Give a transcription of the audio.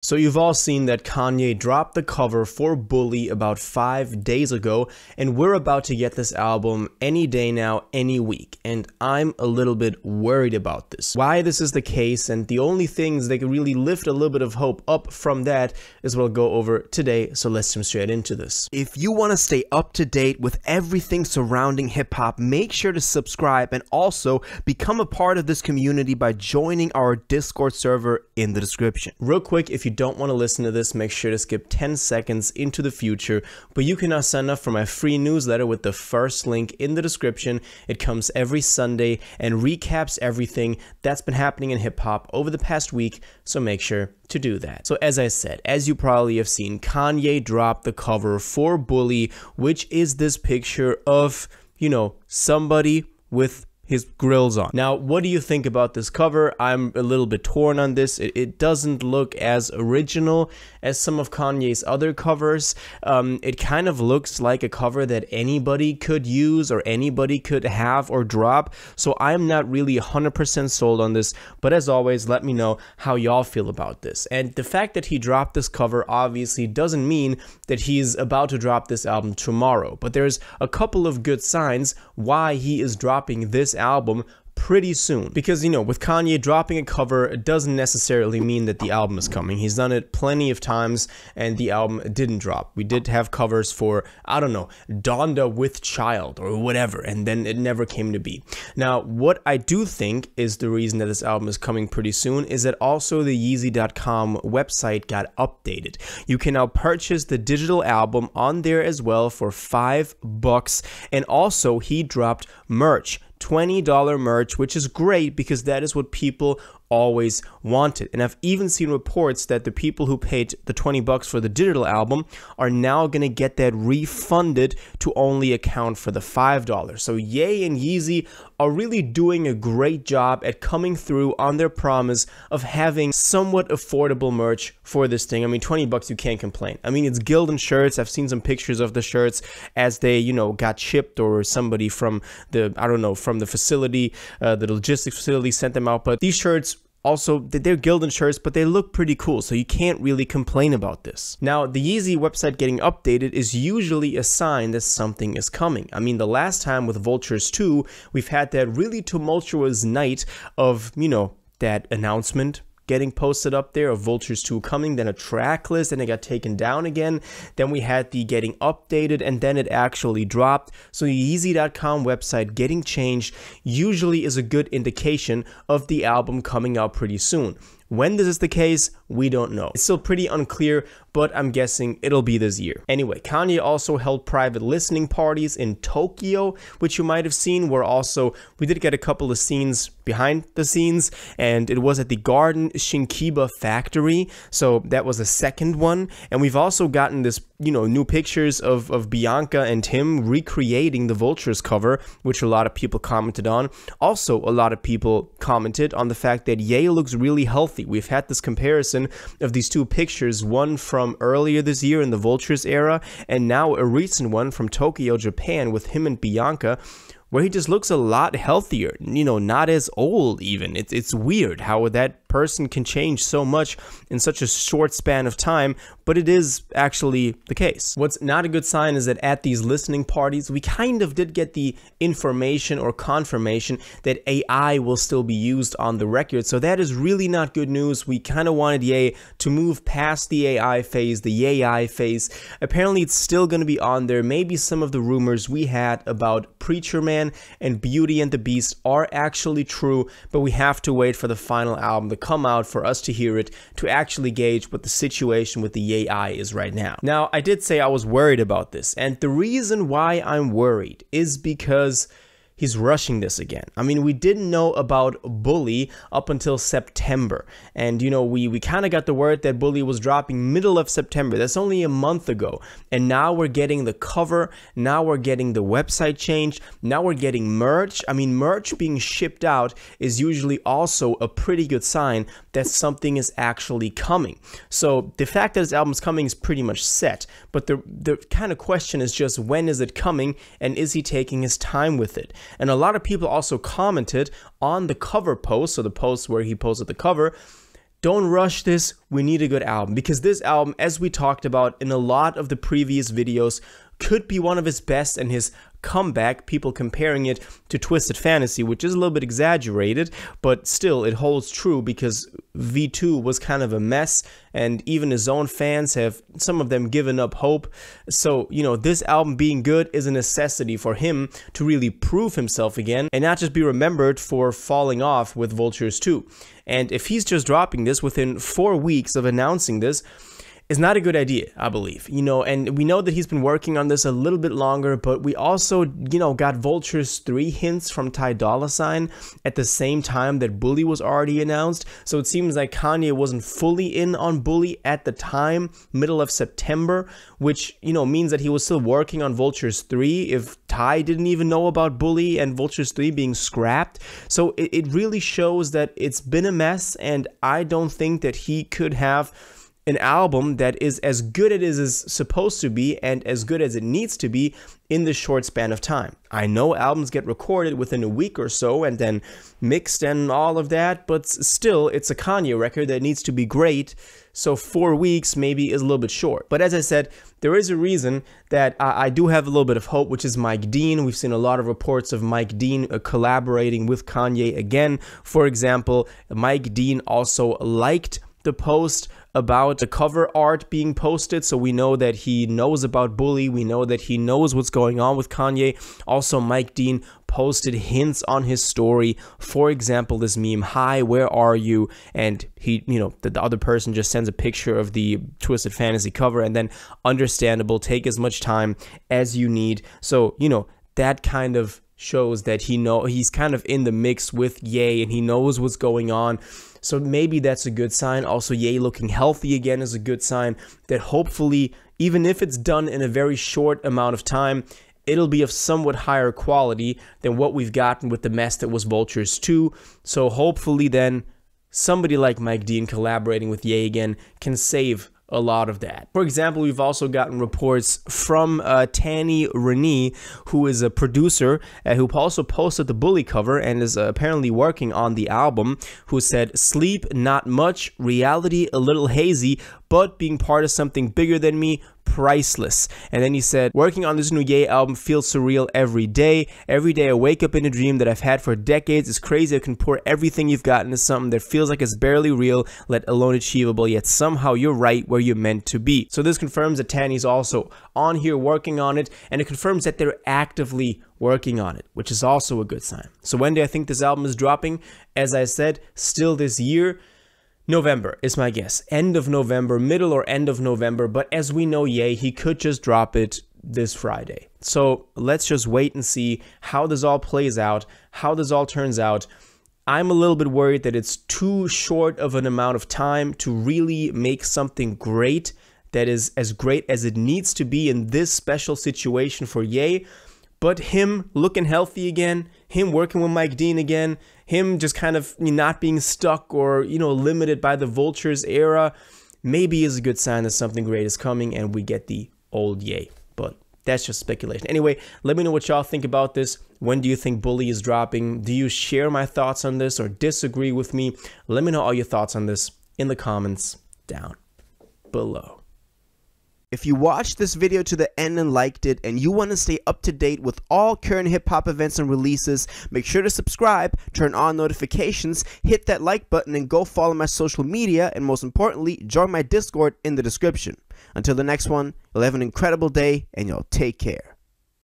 So you've all seen that Kanye dropped the cover for Bully about 5 days ago, and we're about to get this album any day now, any week, and I'm a little bit worried about this. Why this is the case, and the only things that can really lift a little bit of hope up from that is what I'll go over today, so let's jump straight into this. If you want to stay up to date with everything surrounding hip-hop, make sure to subscribe and also become a part of this community by joining our Discord server in the description. Real quick, if you don't want to listen to this, make sure to skip 10 seconds into the future, but you can now sign up for my free newsletter with the first link in the description. It comes every Sunday and recaps everything that's been happening in hip-hop over the past week, so make sure to do that. So as I said, as you probably have seen, Kanye dropped the cover for Bully, which is this picture of, somebody with his grills on. Now, what do you think about this cover? I'm a little bit torn on this. It doesn't look as original as some of Kanye's other covers. It kind of looks like a cover that anybody could use or anybody could have or drop. So I'm not really 100% sold on this, but as always, let me know how y'all feel about this. And the fact that he dropped this cover obviously doesn't mean that he's about to drop this album tomorrow, but there's a couple of good signs why he is dropping this album pretty soon. Because, with Kanye dropping a cover, it doesn't necessarily mean that the album is coming. He's done it plenty of times and the album didn't drop. We did have covers for, I don't know, Donda with Child or whatever, and then it never came to be. Now, what I do think is the reason that this album is coming pretty soon is that also the Yeezy.com website got updated. You can now purchase the digital album on there as well for $5, and also he dropped merch. $20 merch, which is great because that is what people always wanted. And I've even seen reports that the people who paid the $20 for the digital album are now going to get that refunded to only account for the $5. So Ye and Yeezy are really doing a great job at coming through on their promise of having somewhat affordable merch for this thing. I mean, $20, you can't complain. I mean, it's Gildan shirts. I've seen some pictures of the shirts as they, got shipped, or somebody from the, from the facility, the logistics facility sent them out. But these shirts, also, they're Gildan shirts, but they look pretty cool, so you can't really complain about this. Now, the Yeezy website getting updated is usually a sign that something is coming. I mean, the last time with Vultures 2, we've had that really tumultuous night of, that announcement getting posted up there of Vultures 2 coming, then a track list, and it got taken down again. Then we had the getting updated, and then it actually dropped. So the Yeezy.com website getting changed usually is a good indication of the album coming out pretty soon. When this is the case, we don't know. It's still pretty unclear, but I'm guessing it'll be this year. Anyway, Kanye also held private listening parties in Tokyo, which you might have seen, where also we did get a couple of scenes behind the scenes, and it was at the Garden Shinkiba factory. So that was the second one. And we've also gotten this, new pictures of Bianca and him recreating the Vultures cover, which a lot of people commented on. Also, a lot of people commented on the fact that Ye looks really healthy. We've had this comparison of these two pictures, one from earlier this year in the Vultures era, and now a recent one from Tokyo, Japan, with him and Bianca, where he just looks a lot healthier, not as old even. It's weird how that person can change so much in such a short span of time, but it is actually the case. What's not a good sign is that at these listening parties, we kind of did get the information or confirmation that AI will still be used on the record, so that is really not good news. We kind of wanted Ye to move past the AI phase, the Ye-I phase. Apparently, it's still going to be on there. Maybe some of the rumors we had about Preacher Man and Beauty and the Beast are actually true, but we have to wait for the final album to come out for us to hear it, to actually gauge what the situation with the Ye-I is right now. Now, I did say I was worried about this, and the reason why I'm worried is because he's rushing this again. I mean, we didn't know about Bully up until September. And, we kind of got the word that Bully was dropping middle of September. That's only a month ago. And now we're getting the cover. Now we're getting the website changed. Now we're getting merch. I mean, merch being shipped out is usually also a pretty good sign that something is actually coming. So the fact that his album's coming is pretty much set. But the kind of question is just, when is it coming? And is he taking his time with it? And a lot of people also commented on the cover post, so the post where he posted the cover, don't rush this. We need a good album, because this album, as we talked about in a lot of the previous videos, could be one of his best, and his comeback, people comparing it to Twisted Fantasy, which is a little bit exaggerated, but still it holds true, because V2 was kind of a mess, and even his own fans have, some of them, given up hope. So, you know, this album being good is a necessity for him to really prove himself again, and not just be remembered for falling off with Vultures 2. And if he's just dropping this within 4 weeks of announcing this, is not a good idea, I believe, you know, and we know that he's been working on this a little bit longer, but we also, you know, got Vultures 3 hints from Ty Dolla $ign at the same time that Bully was already announced. So it seems like Kanye wasn't fully in on Bully at the time, middle of September, which, you know, means that he was still working on Vultures 3 if Ty didn't even know about Bully and Vultures 3 being scrapped. So it really shows that it's been a mess, and I don't think that he could have an album that is as good as it is supposed to be and as good as it needs to be in this short span of time. I know albums get recorded within a week or so and then mixed and all of that, but still, it's a Kanye record that needs to be great, so 4 weeks maybe is a little bit short. But as I said, there is a reason that I do have a little bit of hope, which is Mike Dean. We've seen a lot of reports of Mike Dean collaborating with Kanye again. For example, Mike Dean also liked the post about the cover art being posted, so we know that he knows about Bully. We know that he knows what's going on with Kanye. Also, Mike Dean posted hints on his story. For example, this meme, "Hi, where are you?" And he, you know, the other person just sends a picture of the Twisted Fantasy cover, and then understandable, take as much time as you need. So, you know, that kind of shows that he's kind of in the mix with Ye, and he knows what's going on. So maybe that's a good sign. Also, Ye looking healthy again is a good sign that hopefully, even if it's done in a very short amount of time, it'll be of somewhat higher quality than what we've gotten with the mess that was Vultures 2. So hopefully then somebody like Mike Dean collaborating with Ye again can save a lot of that. For example, we've also gotten reports from Tanny Renee, who is a producer who also posted the Bully cover and is apparently working on the album, who said, "Sleep, not much, reality, a little hazy, but being part of something bigger than me, priceless." And then he said, "Working on this new Ye album feels surreal every day. Every day I wake up in a dream that I've had for decades. It's crazy I can pour everything you've got into something that feels like it's barely real, let alone achievable, yet somehow you're right where you're meant to be." So this confirms that Tanny's also on here working on it, and it confirms that they're actively working on it, which is also a good sign. So when do I think this album is dropping? As I said, still this year. November is my guess. End of November, middle or end of November. But as we know, Ye, he could just drop it this Friday. So let's just wait and see how this all plays out, how this all turns out. I'm a little bit worried that it's too short of an amount of time to really make something great that is as great as it needs to be in this special situation for Ye. But him looking healthy again, him working with Mike Dean again, him just kind of not being stuck or, you know, limited by the Vultures era, maybe is a good sign that something great is coming and we get the old Ye. But that's just speculation. Anyway, let me know what y'all think about this. When do you think Bully is dropping? Do you share my thoughts on this or disagree with me? Let me know all your thoughts on this in the comments down below. If you watched this video to the end and liked it, and you want to stay up to date with all current hip-hop events and releases, make sure to subscribe, turn on notifications, hit that like button, and go follow my social media, and most importantly, join my Discord in the description. Until the next one, you'll have an incredible day, and y'all take care.